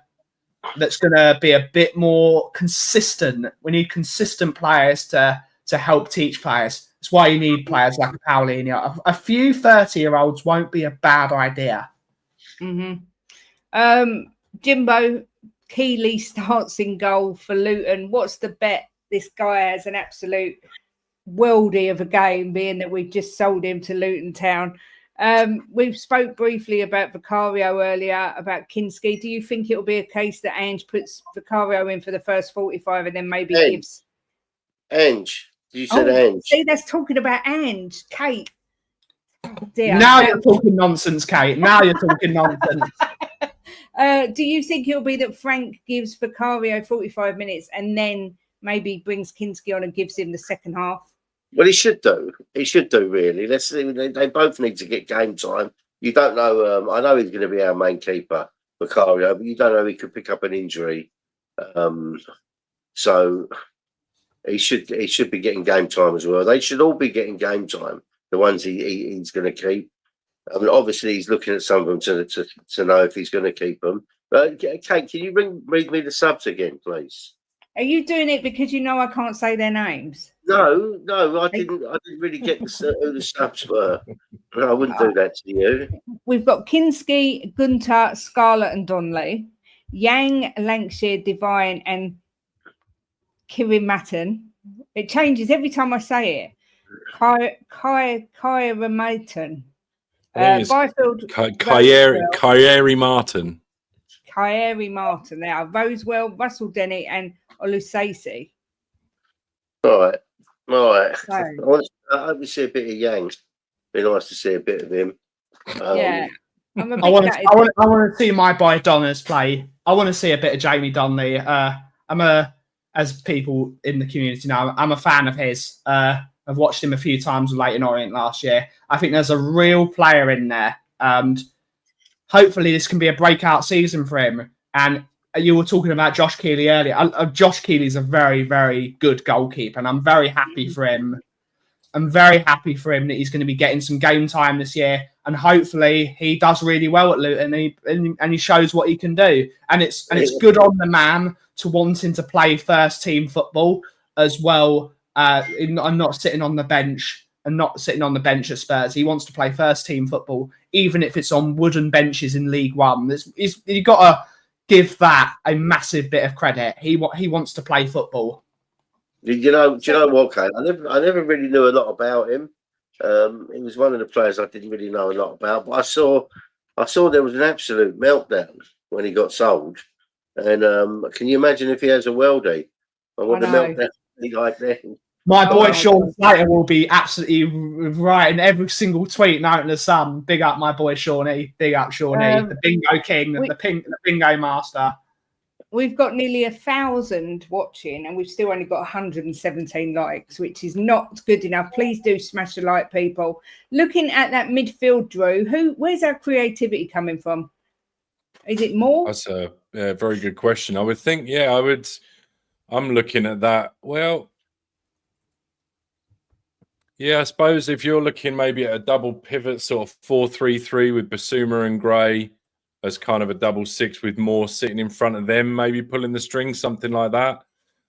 Speaker 3: be a bit more consistent. We need consistent players to help teach players. That's why you need players like Paulinho. A few 30-year-olds won't be a bad idea.
Speaker 1: Jimbo, Keeley starts in goal for Luton. What's the bet? This guy has an absolute worldie of a game, being that we've just sold him to Luton Town. We've spoke briefly about Vicario earlier, about Kinski. Do you think it'll be a case that Ange puts Vicario in for the first 45 and then maybe gives...
Speaker 2: Ange. You said Ange.
Speaker 1: See, that's talking about Ange, Kate. Oh, dear.
Speaker 3: Now you're talking nonsense, Kate. Now you're talking nonsense.
Speaker 1: Do you think it'll be that Frank gives Vicario 45 minutes and then maybe brings Kinski on and gives him the second half?
Speaker 2: Well, he should do. He should do, really. They both need to get game time. You don't know. I know he's going to be our main keeper, Vicario, but you don't know he could pick up an injury. So he should be getting game time as well. They should all be getting game time. The ones he's going to keep. I mean, obviously he's looking at some of them to know if he's going to keep them. Kate, can you read me the subs again, please?
Speaker 1: Are you doing it because you know I can't say their names?
Speaker 2: No, I didn't really get who the subs were. I wouldn't do that to you.
Speaker 1: We've got Kinski, Gunter, Scarlett, and Donnelly, Yang, Lancashire, Divine, and Kirimatten. It changes every time I say it. Kaya Ramaton. Byfield.
Speaker 4: Kyrie Martin.
Speaker 1: Kyrie Martin there. Rosewell, Russell Dennett, and Olusasi.
Speaker 2: All right.
Speaker 1: So,
Speaker 2: I hope we see a bit of Yang. Be nice to see a bit of him.
Speaker 1: Yeah.
Speaker 3: I want to see my boy Donners play. I want to see a bit of Jamie Donnelly. As people in the community know, I'm a fan of his. I've watched him a few times with Leyton Orient last year. I think there's a real player in there, and hopefully this can be a breakout season for him. And you were talking about Josh Keeley earlier. Josh Keeley's a very, very good goalkeeper, and I'm very happy for him. I'm very happy for him that he's going to be getting some game time this year, and hopefully he does really well at Luton and he shows what he can do. And it's good on the man to wanting to play first team football as well. And not sitting on the bench at Spurs. He wants to play first team football, even if it's on wooden benches in League One. You've got to give that a massive bit of credit. He wants to play football.
Speaker 2: Do you know what, Kate? I never really knew a lot about him. He was one of the players I didn't really know a lot about, but I saw there was an absolute meltdown when he got sold. And can you imagine if he has a worldie? I want the meltdown be like then.
Speaker 3: My boy Sean Slater will be absolutely writing every single tweet out in the sun. Big up my boy Shawnee. Big up Shawnee, the bingo king, the bingo master.
Speaker 1: We've got nearly 1,000 watching, and we've still only got 117 likes, which is not good enough. Please do smash the like, people. Looking at that midfield, Drew, where's our creativity coming from? Is it more?
Speaker 4: That's a very good question. I would think, I'm looking at that. Well, yeah, I suppose if you're looking maybe at a double pivot, sort of 4-3-3 with Basuma and Gray as kind of a double six with Moore sitting in front of them, maybe pulling the strings, something like that.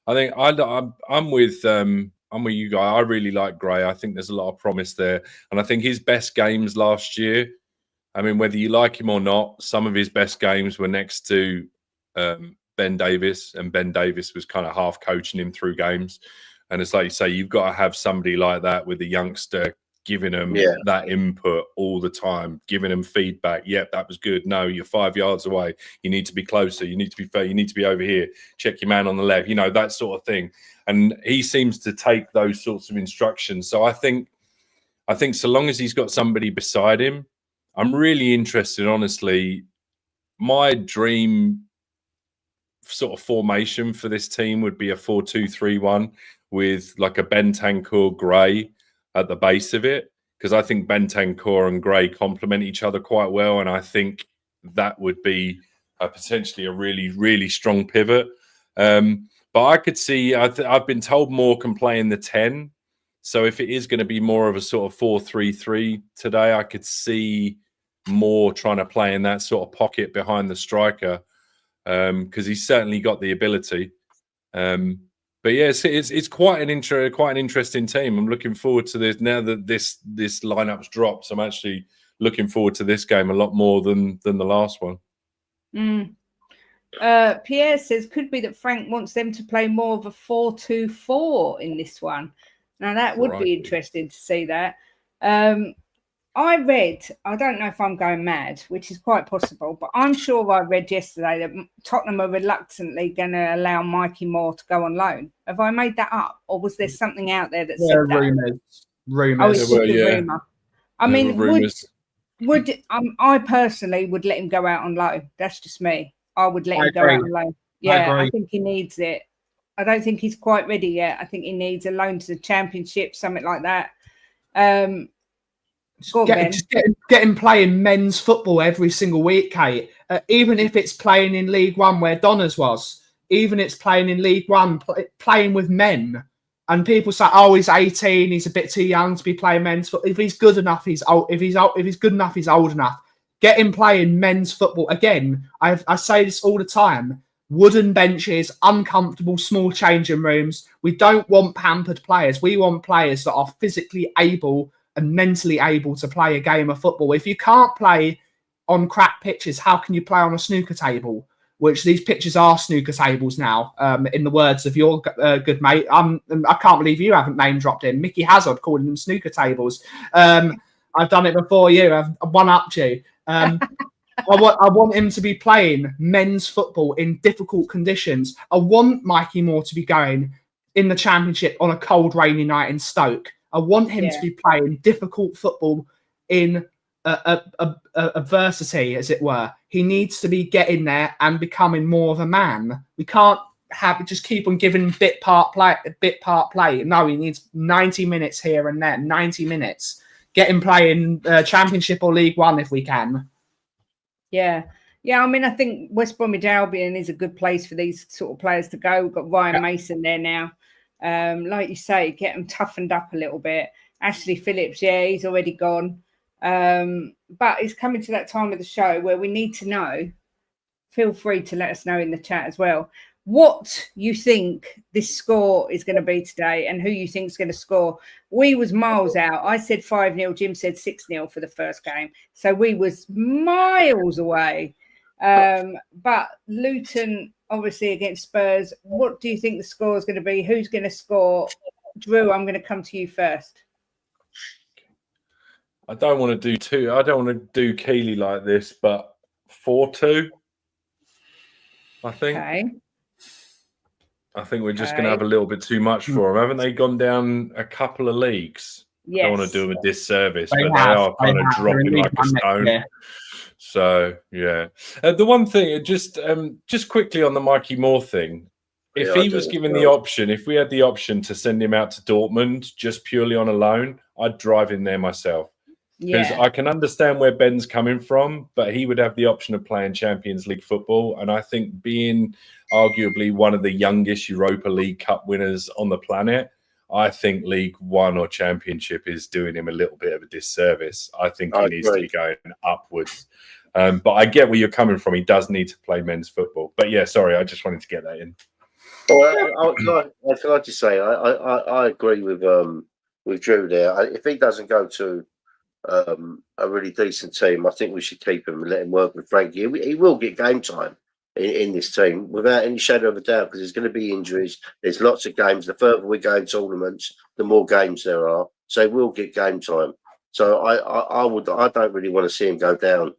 Speaker 4: I think I'm with you guys. I really like Gray. I think there's a lot of promise there, and I think his best games last year. I mean, whether you like him or not, some of his best games were next to Ben Davis, and Ben Davis was kind of half coaching him through games. And it's like you say, you've got to have somebody like that with a youngster giving them that input all the time, giving them feedback. Yep, that was good. No, you're 5 yards away. You need to be closer. You need to be fair. You need to be over here. Check your man on the left. You know, that sort of thing. And he seems to take those sorts of instructions. So I think so long as he's got somebody beside him, I'm really interested, honestly. My dream sort of formation for this team would be a 4-2-3-1 with like a Bentancur Gray at the base of it, because I think Bentancur and Gray complement each other quite well, and I think that would be potentially a really, really strong pivot. But I could see, I've been told Moore can play in the 10, so if it is going to be more of a sort of 4-3-3 today, I could see Moore trying to play in that sort of pocket behind the striker, because he's certainly got the ability. But yeah, it's quite an interesting team. I'm looking forward to this now that this lineup's dropped. I'm actually looking forward to this game a lot more than the last one.
Speaker 1: Pierre says could be that Frank wants them to play more of a 4-2-4 in this one. Now that would be interesting to see that. I don't know if I'm going mad, which is quite possible, but I'm sure I read yesterday that Tottenham are reluctantly going to allow Mikey Moore to go on loan. Have I made that up, or was there something out there that said that?
Speaker 3: Rumours.
Speaker 1: Oh, it's just a rumour. I mean, I personally would let him go out on loan. That's just me. I would let him go out on loan. Yeah, I think he needs it. I don't think he's quite ready yet. I think he needs a loan to the Championship, something like that.
Speaker 3: Get him playing men's football every single week, Kate. Even if it's playing in League One where Donners was, even it's playing in League One, playing with men. And people say, "Oh, he's 18. He's a bit too young to be playing men's football." If he's good enough, he's old. If he's good enough, he's old enough. Get him playing men's football. Again, I say this all the time. Wooden benches, uncomfortable, small changing rooms. We don't want pampered players. We want players that are physically able and mentally able to play a game of football. If you can't play on crap pitches, how can you play on a snooker table? Which these pitches are snooker tables now, in the words of your good mate. I can't believe you haven't name dropped him. Mickey Hazard calling them snooker tables. I've done it before you. I've one-upped you. I want him to be playing men's football in difficult conditions. I want Mikey Moore to be going in the Championship on a cold, rainy night in Stoke. I want him to be playing difficult football in adversity, as it were. He needs to be getting there and becoming more of a man. We can't just keep on giving bit part play. No, he needs 90 minutes here and there. 90 minutes. Get him playing Championship or League One if we can.
Speaker 1: Yeah. I mean, I think West Bromwich Albion is a good place for these sort of players to go. We've got Ryan Mason there now. Like you say, get them toughened up a little bit. Ashley Phillips, he's already gone. But it's coming to that time of the show where we need to know. Feel free to let us know in the chat as well what you think this score is going to be today and who you think is going to score. We was miles out. I said 5-0. Jim said 6-0 for the first game. So we was miles away. But Luton, obviously, against Spurs, what do you think the score is going to be? Who's going to score? Drew, I'm going to come to you first.
Speaker 4: I don't want to do Keeley like this, but 4-2, I think.
Speaker 1: Okay.
Speaker 4: I think we're just going to have a little bit too much for them. Haven't they gone down a couple of leagues?
Speaker 1: Yes.
Speaker 4: I don't want to do them a disservice, but they are kind of dropping like a stone. Yeah. So, yeah. The one thing, just quickly on the Mikey Moore thing, if he was given the option, if we had the option to send him out to Dortmund just purely on a loan, I'd drive him there myself. Because I can understand where Ben's coming from, but he would have the option of playing Champions League football. And I think being arguably one of the youngest Europa League Cup winners on the planet, I think League One or Championship is doing him a little bit of a disservice. I think he needs to be going upwards. But I get where you're coming from. He does need to play men's football. But yeah, sorry, I just wanted to get that in.
Speaker 2: Well, can I just say, I agree with Drew there. If he doesn't go to a really decent team, I think we should keep him and let him work with Frankie. He will get game time in this team without any shadow of a doubt, because there's going to be injuries. There's lots of games. The further we go in tournaments, the more games there are. So he will get game time. So I don't really want to see him go down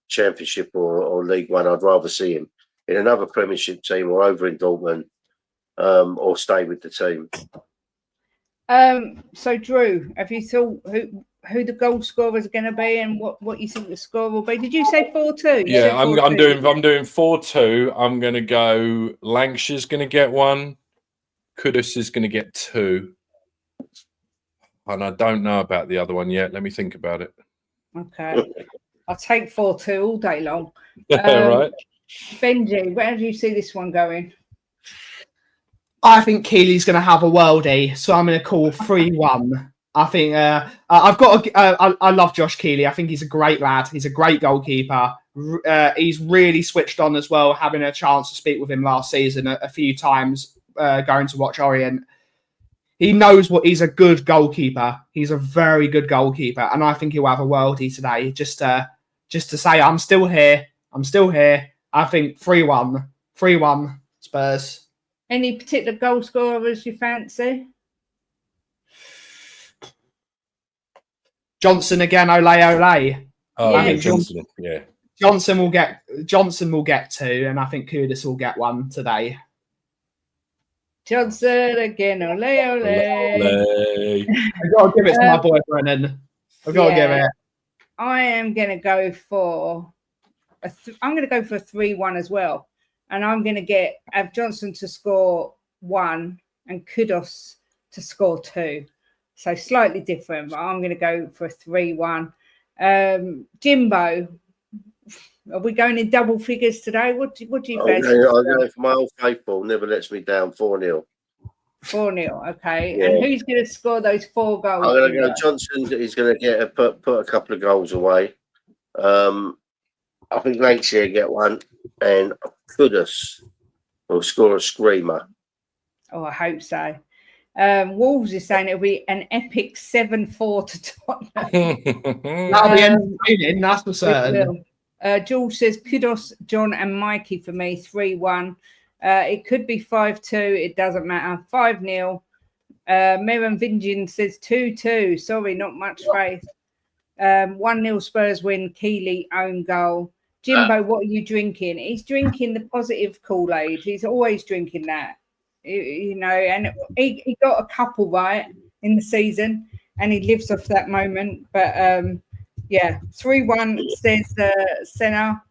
Speaker 2: Championship or League One. I'd rather see him in another Premiership team or over in Dortmund, or stay with the team.
Speaker 1: So Drew, have you thought who the goal scorers are going to be and what you think the score will be? Did you say 4-2?
Speaker 4: Yeah, I'm doing 4-2. I'm going to go. Lancashire's going to get 1. Kudus is going to get 2, and I don't know about the other one yet. Let me think about it.
Speaker 1: Okay, I'll take 4-2 all day long.
Speaker 4: Right,
Speaker 1: Benji, where do you see this one going?
Speaker 3: I think Keeley's going to have a worldie, so I'm going to call 3-1. I think I love Josh Keeley. I think he's a great lad. He's a great goalkeeper. He's really switched on as well, having a chance to speak with him last season a few times, going to watch Orient. He knows he's a good goalkeeper. He's a very good goalkeeper, and I think he'll have a worldie today. Just to say, I'm still here. I think 3-1 Spurs.
Speaker 1: Any particular goal scorers you fancy?
Speaker 3: Johnson again, ole.
Speaker 4: Oh,
Speaker 1: yeah,
Speaker 4: Johnson. Yeah.
Speaker 3: Johnson will get 2, and I think Kudus will get 1 today.
Speaker 1: Johnson again, ole.
Speaker 3: I've got to give it to my boy Brennan. I've got to give it.
Speaker 1: I am going to go for a 3-1 as well. And I'm going to have Johnson to score 1 and Kudus to score 2. So slightly different, but I'm going to go for a 3-1. Jimbo, are we going in double figures today? What do you fancy?
Speaker 2: I'm going for my old faithful, never lets me down, 4-0.
Speaker 1: 4-0, okay.
Speaker 2: Yeah.
Speaker 1: And who's going to score those 4 goals?
Speaker 2: I'm going to go Johnson. He's going to put a couple of goals away. I think Lancashire get one, and Kudus will score a screamer.
Speaker 1: Oh, I hope so. Wolves is saying it'll be an epic 7-4 to Tottenham.
Speaker 3: That'll be entertaining, that's for certain.
Speaker 1: George says Kudos, John and Mikey for me, 3-1. It could be 5-2. It doesn't matter. 5-0. Meron Vingian says 2-2. Sorry, not much faith. 1-0 Spurs win. Keeley own goal. Jimbo, what are you drinking? He's drinking the positive Kool-Aid. He's always drinking that. You know, and he got a couple right in the season, and he lives off that moment. But yeah, 3-1 says Senna.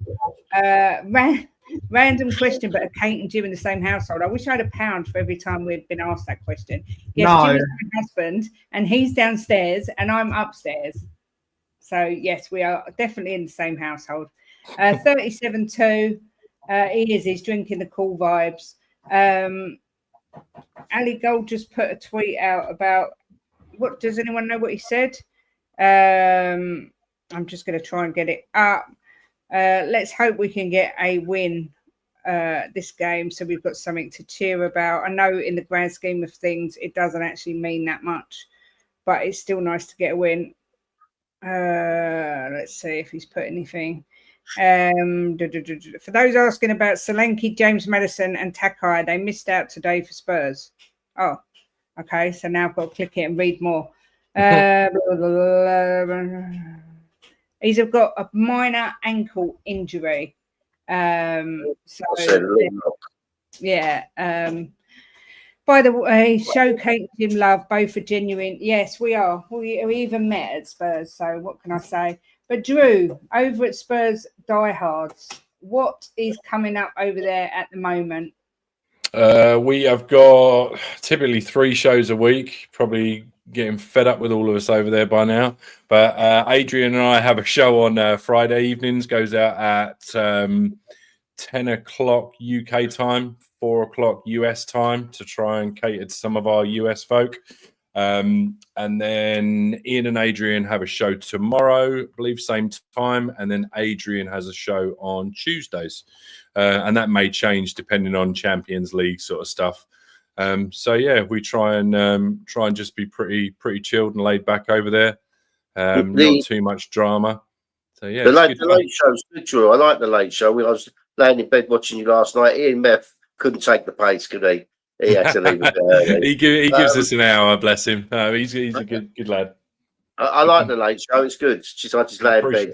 Speaker 1: Random question, but are Kate and Jim in the same household? I wish I had £1 for every time we've been asked that question. Yes, no. Jim is my husband, and he's downstairs, and I'm upstairs. So yes, we are definitely in the same household. 37-2. He's drinking the cool vibes. Ali Gold just put a tweet out about what does anyone know what he said? I'm just going to try and get it up. Let's hope we can get a win this game, so we've got something to cheer about. I know in the grand scheme of things it doesn't actually mean that much, but it's still nice to get a win. Let's see if he's put anything. For those asking about Solanke, James Maddison and Takai, they missed out today for Spurs. Oh, okay. So now I've got to click it and read more. He's got a minor ankle injury. By the way, showcase Jim Love, both are genuine. Yes, we are. We even met at Spurs, so what can I say? But Drew, over at Spurs Diehards, what is coming up over there at the moment?
Speaker 4: We have got typically 3 shows a week, probably getting fed up with all of us over there by now. But Adrian and I have a show on Friday evenings, goes out at 10 o'clock UK time, 4 o'clock US time, to try and cater to some of our US folk. And then Ian and Adrian have a show tomorrow, I believe same time, and then Adrian has a show on Tuesdays, and that may change depending on Champions League sort of stuff. So yeah, we try and just be pretty chilled and laid back over there. Not too much drama. So yeah,
Speaker 2: the late show's good, Drew. I like the late show. I was laying in bed watching you last night. Ian Meth couldn't take the pace, could he? He had to leave it early.
Speaker 4: he gives us an hour, bless him. He's a good lad.
Speaker 2: I like the late show. It's good. I just lay in bed.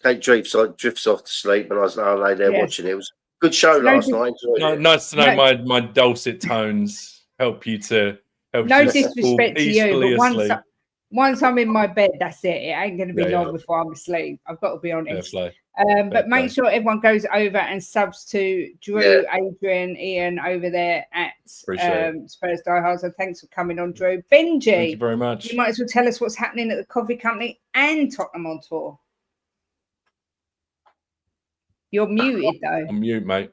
Speaker 2: Kate drifts off to sleep, and I lay there watching it. It was a good show last night.
Speaker 4: Nice to know my dulcet tones help you to
Speaker 1: disrespect to you, but once I'm in my bed, that's it. It ain't going to be long before I'm asleep. I've got to be honest. But make sure everyone goes over and subs to Drew, Adrian, Ian over there at Spurs Diehards. And thanks for coming on, Drew. Benji,
Speaker 4: thank you very much.
Speaker 1: You might as well tell us what's happening at the coffee company and Tottenham on tour. You're muted, though.
Speaker 4: I'm mute, mate.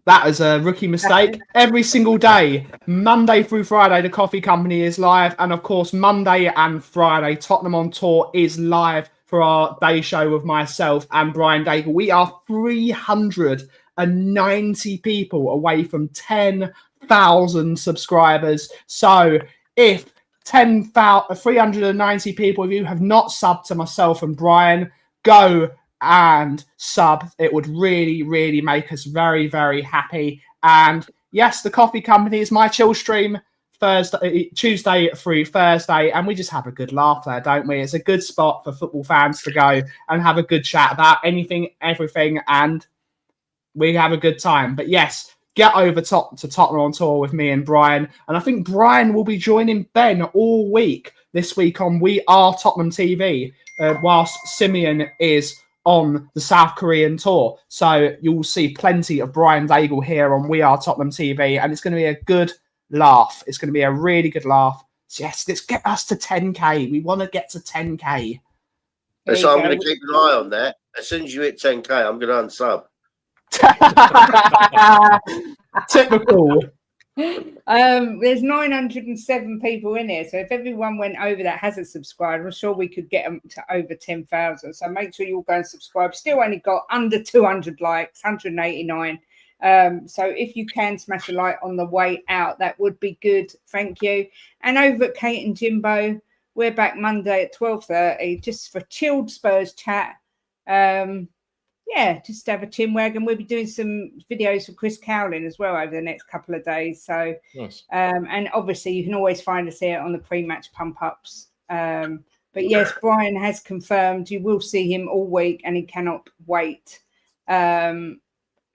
Speaker 3: That is a rookie mistake. Every single day, Monday through Friday, the coffee company is live. And of course, Monday and Friday, Tottenham on Tour is live for our day show with myself and Brian Daigle. We are 390 people away from 10,000 subscribers. So if 390 people of you have not subbed to myself and Brian, go and sub. It would really make us very happy. And yes, the coffee company is my chill stream Tuesday through Thursday, and we just have a good laugh there, don't we? It's a good spot for football fans to go and have a good chat about anything, everything, and we have a good time. But yes, get over to Tottenham on Tour with me and Brian, and I think Brian will be joining Ben all week this week on We Are Tottenham TV, whilst Simeon is on the South Korean tour. So you'll see plenty of Brian Daigle here on We Are Tottenham TV, and it's going to be a good laugh. It's going to be a really good laugh. So yes, let's get us to 10K. We want to get to 10K.
Speaker 2: So I'm going to keep an eye on that. As soon as you hit 10K, I'm going to unsub.
Speaker 3: Typical.
Speaker 1: There's 907 people in here, so if everyone went over that hasn't subscribed, I'm sure we could get them to over 10,000. So make sure you all go and subscribe. Still only got under 200 likes, 189. So if you can smash a like on the way out, that would be good. Thank you. And over at Kate and Jimbo, we're back Monday at 12:30 just for chilled Spurs chat. Yeah, just have a chin wag, and we'll be doing some videos for Chris Cowling as well over the next couple of days. So,
Speaker 4: nice.
Speaker 1: And obviously you can always find us here on the pre-match pump-ups. But yes, Brian has confirmed you will see him all week, and he cannot wait. The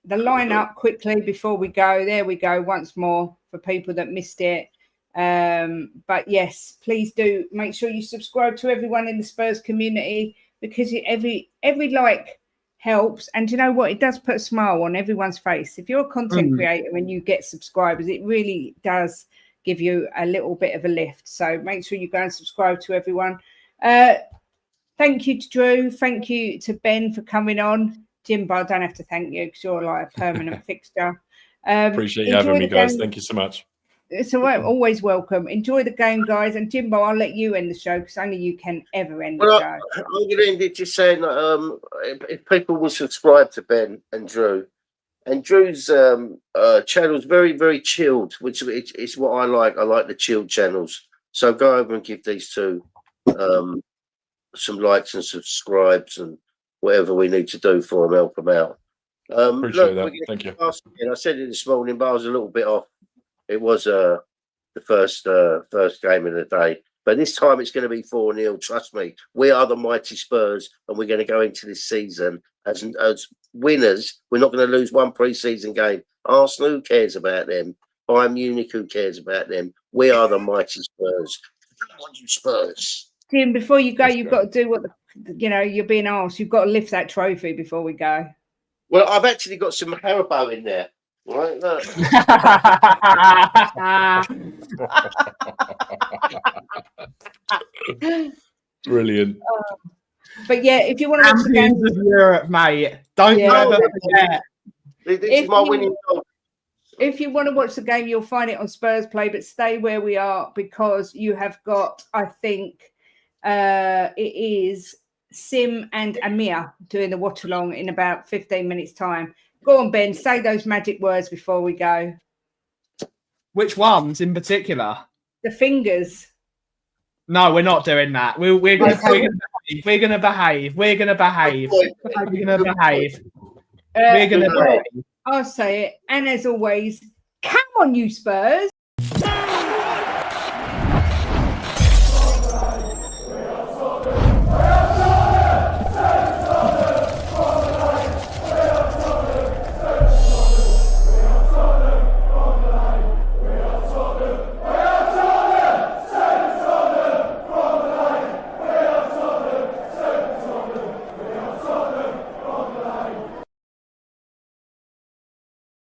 Speaker 1: lineup quickly before we go. There we go once more for people that missed it. But yes, please do make sure you subscribe to everyone in the Spurs community, because every like helps. And you know what? It does put a smile on everyone's face. If you're a content creator and you get subscribers, it really does give you a little bit of a lift. So make sure you go and subscribe to everyone. Thank you to Drew. Thank you to Ben for coming on. Jimbo, I don't have to thank you because you're like a permanent fixture.
Speaker 4: Appreciate you having me, guys. Thank you so much.
Speaker 1: It's all right. Always welcome. Enjoy the game, guys. And Jimbo, I'll let you end the show because only you can ever end the show.
Speaker 2: I'm going to end it just saying that if people will subscribe to Ben and Drew's channel's very, very chilled, which is what I like. I like the chilled channels. So go over and give these two some likes and subscribes and whatever we need to do for them, help them out.
Speaker 4: Appreciate that. Thank you.
Speaker 2: I said it this morning, but I was a little bit off. It was the first game of the day. But this time it's going to be 4-0. Trust me. We are the mighty Spurs, and we're going to go into this season as winners. We're not going to lose one pre-season game. Arsenal, who cares about them? Bayern Munich, who cares about them? We are the mighty Spurs. Come on, you Spurs.
Speaker 1: Jim, before you go, you've got to do what you're being asked. You've got to lift that trophy before we go.
Speaker 2: Well, I've actually got some Haribo in there. Right, look.
Speaker 4: Brilliant.
Speaker 1: But yeah, if you want to watch the game
Speaker 3: of Europe, mate, don't you ever forget.
Speaker 2: This is my winning goal.
Speaker 1: If you want to watch the game, you'll find it on Spurs Play, but stay where we are because you have got, I think, it is Sim and Amir doing the watch along in about 15 minutes' time. Go on, Ben, say those magic words before we go.
Speaker 3: Which ones in particular?
Speaker 1: The fingers.
Speaker 3: No, we're not doing that. We're going to behave. We're going to behave. We're going to behave.
Speaker 1: I'll say it. And as always, come on, you Spurs.